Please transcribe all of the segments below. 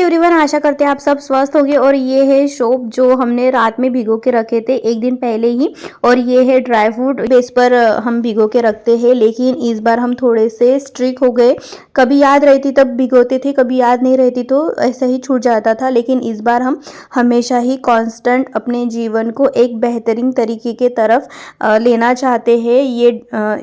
Everyone, आशा करते हैं आप सब स्वस्थ होंगे। और ये है सोप जो हमने रात में भिगो के रखे थे एक दिन पहले ही। और ये है ड्राई फ्रूट बेस पर हम भिगो के रखते हैं, लेकिन इस बार हम थोड़े से स्ट्रिक हो गए। कभी याद रहती तब भिगोते थे, कभी याद नहीं रहती तो ऐसा ही छूट जाता था। लेकिन इस बार हम हमेशा ही कांस्टेंट अपने जीवन को एक बेहतरीन तरीके के तरफ लेना चाहते हैं।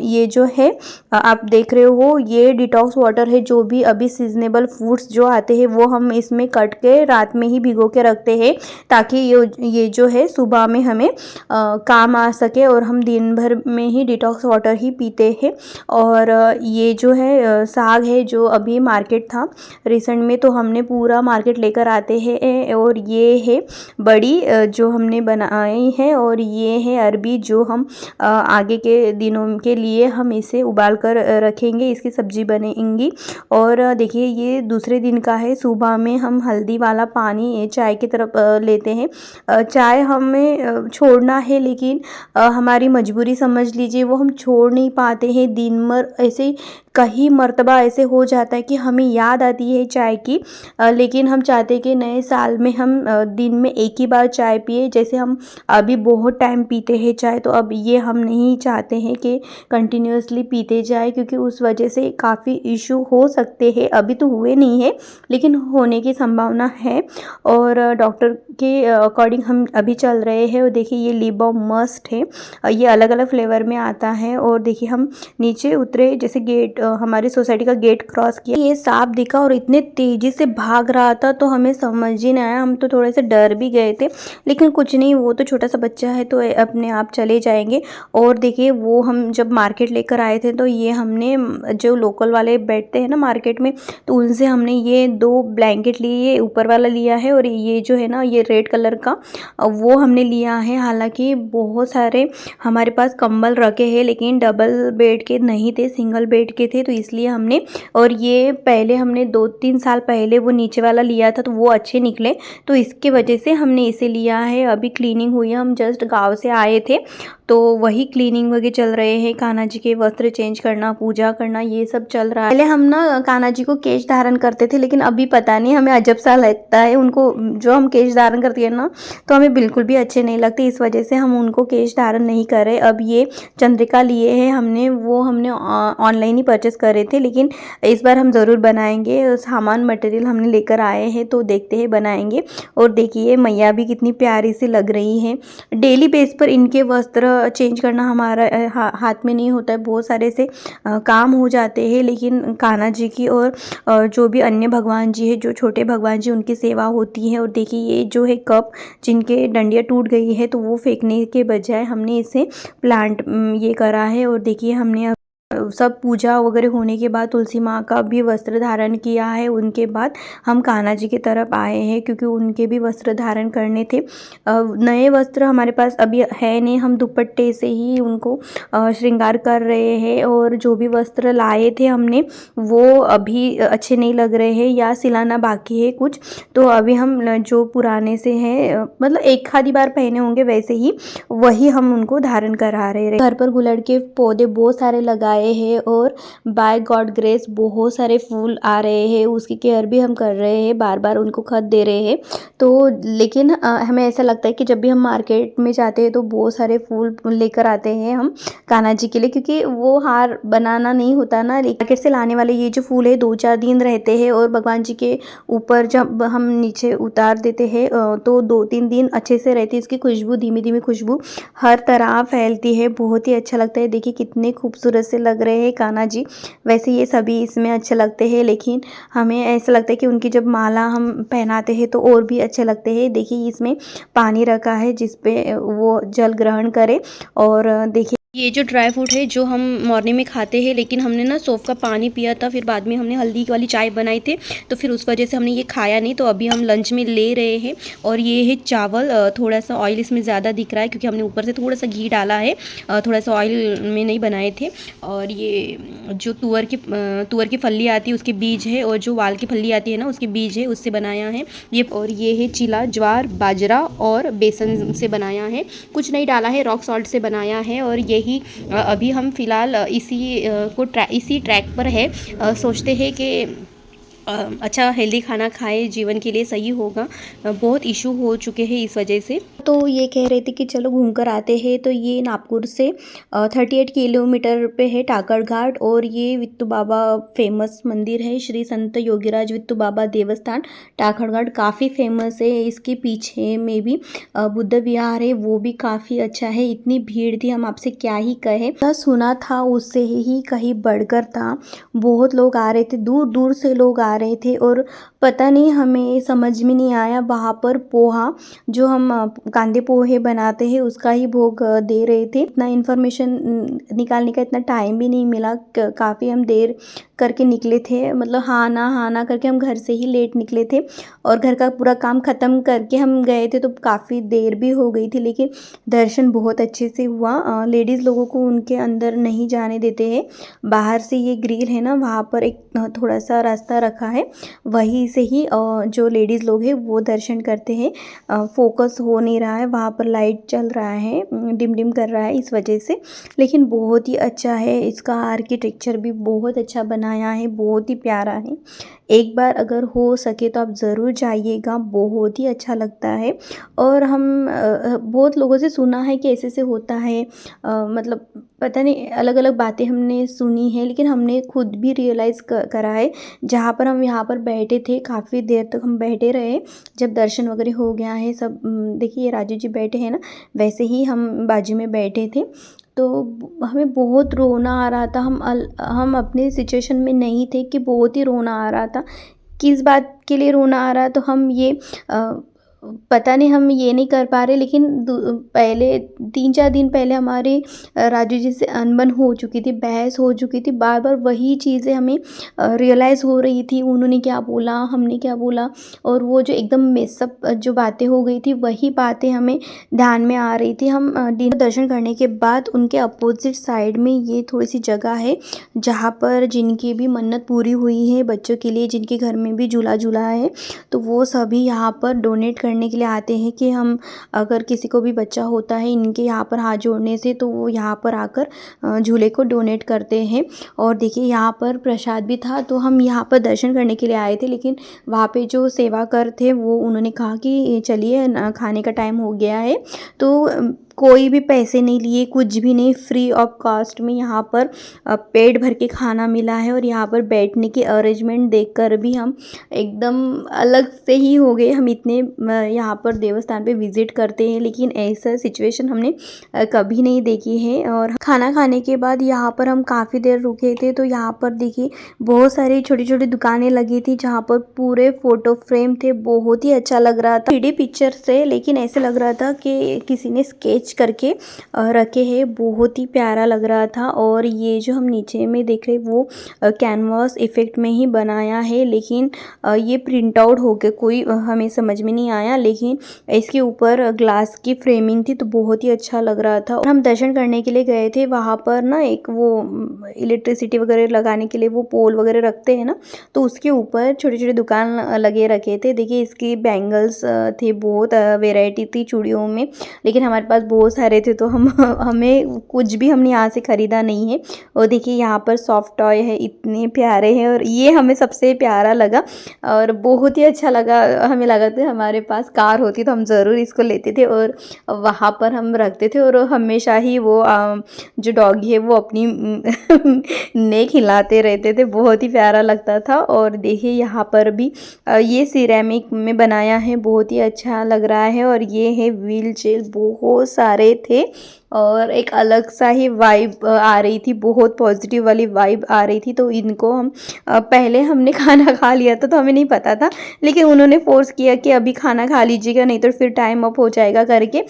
ये जो है आप देख रहे हो, ये डिटॉक्स वाटर है। जो भी अभी सीजनेबल फ्रूट्स जो आते हैं वो हम इसमें कट के रात में ही भिगो के रखते हैं, ताकि ये जो है सुबह में हमें काम आ सके और हम दिन भर में ही डिटॉक्स वाटर ही पीते हैं। और ये जो है साग है जो अभी मार्केट था रिसेंट में, तो हमने पूरा मार्केट लेकर आते हैं। और ये है बड़ी जो हमने बनाई है, और ये है अरबी जो हम आगे के दिनों के लिए हम इसे उबाल कर रखेंगे, इसकी सब्जी बनेगी। और देखिए ये दूसरे दिन का है। सुबह में हम हल्दी वाला पानी चाय की तरफ लेते हैं। चाय हमें छोड़ना है, लेकिन हमारी मजबूरी समझ लीजिए, वो हम छोड़ नहीं पाते हैं। दिन भर ऐसे कई मर्तबा ऐसे हो जाता है कि हमें याद आती है चाय की, लेकिन हम चाहते हैं कि नए साल में हम दिन में एक ही बार चाय पिए। जैसे हम अभी बहुत टाइम पीते हैं चाय, तो अब ये हम नहीं चाहते हैं कि कंटिन्यूसली पीते जाए, क्योंकि उस वजह से काफ़ी इशू हो सकते हैं। अभी तो हुए नहीं है, लेकिन होने की संभावना है। और डॉक्टर के अकॉर्डिंग हम अभी चल रहे हैं। और देखिए ये लिप बाम मस्ट है, ये अलग अलग फ्लेवर में आता है। और देखिए हम नीचे उतरे, जैसे गेट हमारी सोसाइटी का गेट क्रॉस किया, ये सांप दिखा और इतने तेजी से भाग रहा था तो हमें समझ ही नहीं आया। हम तो थोड़े से डर भी गए थे, लेकिन कुछ नहीं, वो तो छोटा सा बच्चा है तो अपने आप चले जाएंगे। और देखिए वो हम जब मार्केट लेकर आए थे, तो ये हमने जो लोकल वाले बैठते हैं ना मार्केट में, तो उनसे हमने ये 2 ब्लैंकेट लिए। ये ऊपर वाला लिया है, और ये जो है ना ये रेड कलर का वो हमने लिया है। हालांकि बहुत सारे हमारे पास कंबल रखे हैं, लेकिन डबल बेड के नहीं थे, सिंगल बेड के थे, तो इसलिए हमने, और ये पहले हमने 2-3 साल पहले वो नीचे वाला लिया था तो वो अच्छे निकले, तो इसके वजह से हमने इसे लिया है। अभी क्लीनिंग हुई है, हम जस्ट गांव से आए थे तो वही क्लीनिंग वगैरह चल रहे हैं। कान्हा जी के वस्त्र चेंज करना, पूजा करना, ये सब चल रहा है। पहले हम ना कान्हा जी को केश धारण करते थे, लेकिन अभी पता नहीं हमें अजब सा लगता है उनको। जो हम केश धारण करते हैं ना, तो हमें बिल्कुल भी अच्छे नहीं लगते, इस वजह से हम उनको केश धारण नहीं कर रहे। अब ये चंद्रिका लिए हैं हमने, वो हमने ऑनलाइन ही परचेस करे थे, लेकिन इस बार हम ज़रूर बनाएंगे। सामान मटेरियल हमने लेकर आए हैं, तो देखते हैं बनाएंगे। और देखिए मैया भी कितनी प्यारी सी लग रही है। डेली बेस पर इनके वस्त्र चेंज करना हमारा हाथ में नहीं होता है, बहुत सारे से काम हो जाते हैं। लेकिन कान्हा जी की और जो भी अन्य भगवान जी है, जो छोटे भगवान जी, उनकी सेवा होती है। और देखिए ये जो है कप जिनके डंडियाँ टूट गई है, तो वो फेंकने के बजाय हमने इसे प्लांट ये करा है। और देखिए हमने सब पूजा वगैरह होने के बाद तुलसी माँ का भी वस्त्र धारण किया है। उनके बाद हम कान्हा जी की तरफ आए हैं, क्योंकि उनके भी वस्त्र धारण करने थे। नए वस्त्र हमारे पास अभी है नहीं, हम दुपट्टे से ही उनको श्रृंगार कर रहे हैं। और जो भी वस्त्र लाए थे हमने, वो अभी अच्छे नहीं लग रहे हैं या सिलाना बाकी है कुछ, तो अभी हम जो पुराने से हैं, मतलब एक आधी बार पहने होंगे वैसे ही, वही हम उनको धारण करा रहे हैं। घर पर गुलड़ के पौधे बहुत सारे लगाए हैं, और बाय गॉड ग्रेस बहुत सारे फूल आ रहे हैं, उसकी केयर भी हम कर रहे हैं, बार बार उनको खत दे रहे हैं। तो लेकिन हमें ऐसा लगता है कि जब भी हम मार्केट में जाते हैं तो बहुत सारे फूल लेकर आते हैं हम कान्हा जी के लिए, क्योंकि वो हार बनाना नहीं होता ना। मार्केट से लाने वाले ये जो फूल है 2-4 दिन रहते हैं, और भगवान जी के ऊपर जब हम नीचे उतार देते हैं तो 2-3 दिन अच्छे से रहती है। इसकी खुशबू, धीमी धीमी खुशबू हर तरह फैलती है, बहुत ही अच्छा लगता है। देखिए कितने खूबसूरत से लग रहे हैं कान्हा जी। वैसे ये सभी इसमें अच्छे लगते हैं, लेकिन हमें ऐसा लगता है कि उनकी जब माला हम पहनाते हैं तो और भी अच्छे लगते हैं। देखिए इसमें पानी रखा है जिस पे वो जल ग्रहण करे। और देखिए ये जो ड्राई फ्रूट है जो हम मॉर्निंग में खाते हैं, लेकिन हमने ना सौंफ का पानी पिया था, फिर बाद में हमने हल्दी वाली चाय बनाई थी, तो फिर उस वजह से हमने ये खाया नहीं। तो अभी हम लंच में ले रहे हैं। और ये है चावल, थोड़ा सा ऑयल इसमें ज़्यादा दिख रहा है, क्योंकि हमने ऊपर से थोड़ा सा घी डाला है, थोड़ा सा ऑयल में नहीं बनाए थे। और ये जो तुअर की फली आती है उसके बीज है, और जो वाल की फली आती है ना उसके बीज है, उससे बनाया है ये। और ये है चिला, ज्वार, बाजरा और बेसन से बनाया है, कुछ नहीं डाला है, रॉक सॉल्ट से बनाया है। और ये ही अभी हम फ़िलहाल इसी ट्रैक पर है। सोचते हैं कि अच्छा हेल्दी खाना खाएं, जीवन के लिए सही होगा। बहुत इशू हो चुके हैं इस वजह से। तो ये कह रहे थे कि चलो घूम कर आते हैं। तो ये नागपुर से 38 किलोमीटर पे है टाकड़ घाट, और ये वित्तु बाबा फेमस मंदिर है, श्री संत योगीराज वित्तु बाबा देवस्थान टाकड़ घाट काफ़ी फेमस है। इसके पीछे में भी बुद्ध विहार है, वो भी काफ़ी अच्छा है। इतनी भीड़ थी, हम आपसे क्या ही कहे, सुना था उससे ही कहीं बढ़कर था। बहुत लोग आ रहे थे, दूर दूर से लोग आ रहे थे, और पता नहीं हमें समझ में नहीं आया, वहाँ पर पोहा जो हम कांदे पोहे बनाते हैं उसका ही भोग दे रहे थे। इतना इन्फॉर्मेशन निकालने का इतना टाइम भी नहीं मिला, काफ़ी हम देर करके निकले थे, मतलब हाँ ना करके हम घर से ही लेट निकले थे, और घर का पूरा काम ख़त्म करके हम गए थे, तो काफ़ी देर भी हो गई थी। लेकिन दर्शन बहुत अच्छे से हुआ। लेडीज़ लोगों को उनके अंदर नहीं जाने देते हैं, बाहर से ये ग्रिल है ना, वहाँ पर एक थोड़ा सा रास्ता रखा है, वहीं से ही जो लेडीज़ लोग हैं वो दर्शन करते हैं। फोकस हो नहीं रहा है, वहाँ पर लाइट चल रहा है, डिम डिम कर रहा है इस वजह से। लेकिन बहुत ही अच्छा है, इसका आर्किटेक्चर भी बहुत अच्छा बनाया है, बहुत ही प्यारा है। एक बार अगर हो सके तो आप ज़रूर जाइएगा, बहुत ही अच्छा लगता है। और हम बहुत लोगों से सुना है कि ऐसे होता है, मतलब पता नहीं अलग अलग बातें हमने सुनी है, लेकिन हमने खुद भी रियलाइज़ करा है। जहाँ पर हम यहाँ पर बैठे थे, काफ़ी देर तक हम बैठे रहे, जब दर्शन वगैरह हो गया है सब, देखिए राजू जी बैठे हैं ना, वैसे ही हम बाजू में बैठे थे। तो हमें बहुत रोना आ रहा था, हम अपने सिचुएशन में नहीं थे कि बहुत ही रोना आ रहा था। किस बात के लिए रोना आ रहा, तो हम ये पता नहीं, हम ये नहीं कर पा रहे। लेकिन पहले 3-4 दिन पहले हमारे राजू जी से अनबन हो चुकी थी, बहस हो चुकी थी, बार बार वही चीज़ें हमें रियलाइज़ हो रही थी, उन्होंने क्या बोला, हमने क्या बोला, और वो जो एकदम मिक्सअप जो बातें हो गई थी, वही बातें हमें ध्यान में आ रही थी। हम दिन दर्शन करने के बाद उनके अपोजिट साइड में ये थोड़ी सी जगह है, जहाँ पर जिनकी भी मन्नत पूरी हुई है बच्चों के लिए, जिनके घर में भी झूला झूला है, तो वो सभी यहाँ पर डोनेट करने के लिए आते हैं कि हम अगर किसी को भी बच्चा होता है इनके यहाँ पर हाथ जोड़ने से, तो वो यहाँ पर आकर झूले को डोनेट करते हैं। और देखिए यहाँ पर प्रसाद भी था, तो हम यहाँ पर दर्शन करने के लिए आए थे, लेकिन वहाँ पे जो सेवाकर थे वो उन्होंने कहा कि चलिए खाने का टाइम हो गया है। तो कोई भी पैसे नहीं लिए, कुछ भी नहीं, फ्री ऑफ कॉस्ट में यहाँ पर पेट भर के खाना मिला है। और यहाँ पर बैठने की अरेंजमेंट देखकर भी हम एकदम अलग से ही हो गए। हम इतने यहाँ पर देवस्थान पे विज़िट करते हैं, लेकिन ऐसा सिचुएशन हमने कभी नहीं देखी है। और खाना खाने के बाद यहाँ पर हम काफ़ी देर रुके थे, तो यहाँ पर देखिए बहुत सारी छोटी छोटी दुकानें लगी थी, जहाँ पर पूरे फ़ोटो फ्रेम थे, बहुत ही अच्छा लग रहा था 3D पिक्चर से, लेकिन ऐसे लग रहा था कि किसी ने स्केच करके रखे हैं, बहुत ही प्यारा लग रहा था। और ये जो हम नीचे में देख रहे वो कैनवास इफ़ेक्ट में ही बनाया है, लेकिन ये प्रिंट आउट हो के कोई हमें समझ में नहीं आया, लेकिन इसके ऊपर ग्लास की फ्रेमिंग थी, तो बहुत ही अच्छा लग रहा था। और हम दर्शन करने के लिए गए थे, वहाँ पर ना एक वो इलेक्ट्रिसिटी वगैरह लगाने के लिए वो पोल वगैरह रखते हैं ना, तो उसके ऊपर छोटे छोटे दुकान लगे रखे थे। देखिए इसकी बैंगल्स थे, बहुत वेराइटी थी चूड़ियों में, लेकिन हमारे पास बहुत सारे थे, तो हमें कुछ भी हमने यहाँ से ख़रीदा नहीं है। और देखिए यहाँ पर सॉफ्ट टॉय है, इतने प्यारे हैं, और ये हमें सबसे प्यारा लगा और बहुत ही अच्छा लगा। हमें लगा था हमारे पास कार होती तो हम ज़रूर इसको लेते थे और वहाँ पर हम रखते थे, और हमेशा ही वो जो डॉगी है वो अपनी नेक हिलाते रहते थे, बहुत ही प्यारा लगता था। और देखिए यहाँ पर भी ये सिरेमिक में बनाया है, बहुत ही अच्छा लग रहा है। और ये है व्हील चेयर, बहुत सारे थे, और एक अलग सा ही वाइब आ रही थी, बहुत पॉजिटिव वाली वाइब आ रही थी। तो इनको हम पहले हमने खाना खा लिया था, तो हमें नहीं पता था, लेकिन उन्होंने फोर्स किया कि अभी खाना खा लीजिएगा, नहीं तो फिर टाइम अप हो जाएगा करके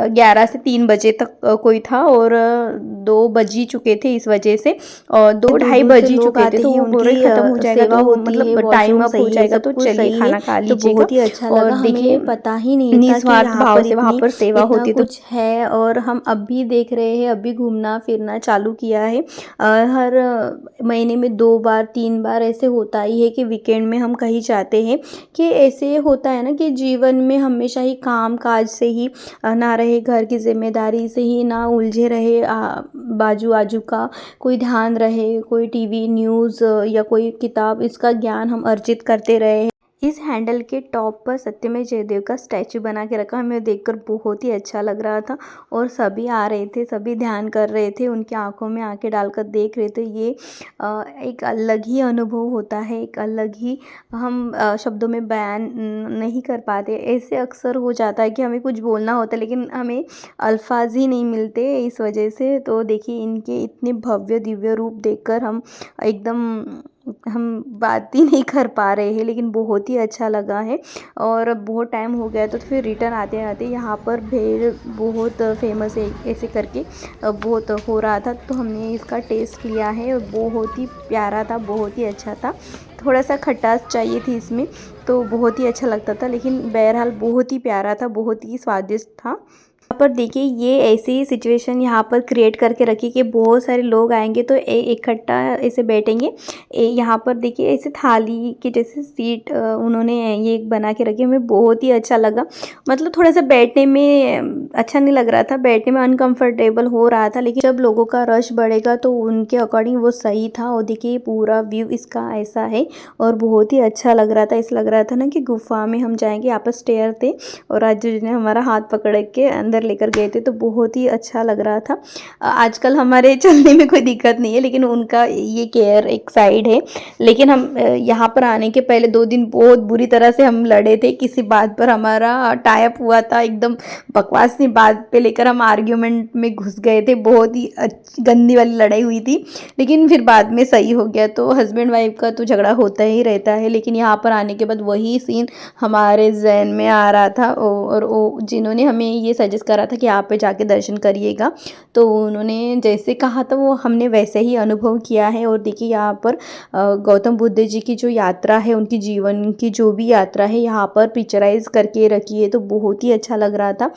11 से 3 बजे तक कोई था, और 2 बज ही चुके थे इस वजह से, और 2-2:30 बज ही चुके थे, तो उनकी खत्म हो जाएगा, तो मतलब टाइम अप हो जाएगा, तो चलिए खाना खा लीजिएगा। बहुत ही अच्छा लगा, और देखिए हमें पता ही नहीं था कि निस्वार्थ यहाँ भाव पर से वहाँ पर सेवा होती, तो कुछ है। और हम अभी देख रहे हैं, अभी घूमना फिरना चालू किया है। हर महीने में 2 बार 3 बार ऐसे होता ही है कि वीकेंड में हम कहीं जाते हैं। कि ऐसे होता है ना कि जीवन में हमेशा ही काम काज से ही ना रहे, घर की जिम्मेदारी से ही ना उलझे रहे, बाजू आजू का कोई ध्यान रहे, कोई टीवी न्यूज़ या कोई किताब, इसका ज्ञान हम अर्जित करते रहे। इस हैंडल के टॉप पर सत्यमेव जयदेव का स्टैचू बना के रखा, हमें देखकर बहुत ही अच्छा लग रहा था। और सभी आ रहे थे, सभी ध्यान कर रहे थे, उनकी आंखों में आंखें डालकर देख रहे थे। ये एक अलग ही अनुभव होता है, एक अलग ही हम शब्दों में बयान नहीं कर पाते। ऐसे अक्सर हो जाता है कि हमें कुछ बोलना होता है लेकिन हमें अल्फाज ही नहीं मिलते इस वजह से। तो देखिए इनके इतने भव्य दिव्य रूप देखकर हम बात ही नहीं कर पा रहे हैं, लेकिन बहुत ही अच्छा लगा है। और बहुत टाइम हो गया तो फिर रिटर्न आते आते यहाँ पर भेल बहुत फेमस है ऐसे करके बहुत हो रहा था, तो हमने इसका टेस्ट लिया है और बहुत ही प्यारा था, बहुत ही अच्छा था। थोड़ा सा खटास चाहिए थी इसमें तो बहुत ही अच्छा लगता था, लेकिन बहरहाल बहुत ही प्यारा था, बहुत ही स्वादिष्ट था। यहाँ पर देखिए ये ऐसी सिचुएशन यहाँ पर क्रिएट करके रखी कि बहुत सारे लोग आएंगे तो इकट्ठा ऐसे बैठेंगे। यहाँ पर देखिए ऐसे थाली के जैसे सीट उन्होंने ये बना के रखी, हमें बहुत ही अच्छा लगा। मतलब थोड़ा सा बैठने में अच्छा नहीं लग रहा था, बैठने में अनकंफर्टेबल हो रहा था, लेकिन जब लोगों का रश बढ़ेगा तो उनके अकॉर्डिंग वो सही था। और देखिए पूरा व्यू इसका ऐसा है और बहुत ही अच्छा लग रहा था। ऐसा लग रहा था ना कि गुफा में हम जाएंगे। यहाँ पर स्टेयर थे और राजू जी ने हमारा हाथ पकड़ के अंदर लेकर गए थे, तो बहुत ही अच्छा लग रहा था। आजकल हमारे चलने में कोई दिक्कत नहीं है, लेकिन उनका ये केयर एक साइड है। लेकिन हम यहाँ पर आने के पहले 2 दिन बहुत बुरी तरह से हम लड़े थे, किसी बात पर हमारा टाई अप हुआ था, एकदम बकवास सी बात पे लेकर हम आर्ग्यूमेंट में घुस गए थे, बहुत ही गंदी वाली लड़ाई हुई थी। लेकिन फिर बाद में सही हो गया। तो हस्बैंड वाइफ का तो झगड़ा होता ही रहता है, लेकिन यहाँ पर आने के बाद वही सीन हमारे जहन में आ रहा था। और वो जिन्होंने हमें ये सजेस्ट करा था कि यहाँ पे जाके दर्शन करिएगा, तो उन्होंने जैसे कहा था वो हमने वैसे ही अनुभव किया है। और देखिए यहाँ पर गौतम बुद्ध जी की जो यात्रा है, उनकी जीवन की जो भी यात्रा है यहाँ पर पिक्चराइज करके रखी है, तो बहुत ही अच्छा लग रहा था।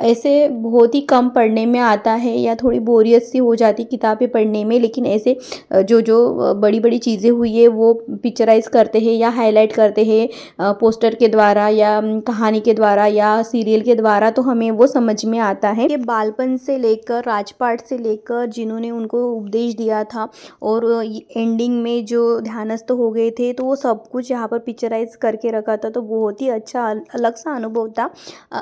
ऐसे बहुत ही कम पढ़ने में आता है या थोड़ी बोरियत सी हो जाती किताबें पढ़ने में, लेकिन ऐसे जो बड़ी बड़ी चीज़ें हुई है वो पिक्चराइज करते हैं या हाईलाइट करते हैं पोस्टर के द्वारा या कहानी के द्वारा या सीरियल के द्वारा, तो हमें वो समझ में आता है कि बालपन से लेकर राजपाट से लेकर जिन्होंने उनको उपदेश दिया था और एंडिंग में जो ध्यानस्थ हो गए थे, तो वो सब कुछ यहाँ पर पिक्चराइज करके रखा था। तो बहुत ही अच्छा अलग सा अनुभव था।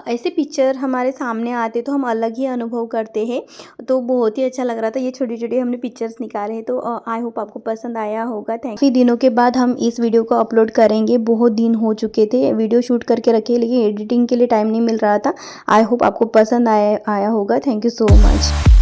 ऐसे पिक्चर हमारे सामने आते तो हम अलग ही अनुभव करते हैं, तो बहुत ही अच्छा लग रहा था। ये छोटी छोटी हमने पिक्चर्स निकाले हैं, तो आई होप आपको पसंद आया होगा। काफ़ी दिनों के बाद हम इस वीडियो को अपलोड करेंगे, बहुत दिन हो चुके थे वीडियो शूट करके रखे, लेकिन एडिटिंग के लिए टाइम नहीं मिल रहा था। आई होप आपको पसंद आया होगा। Thank you so much.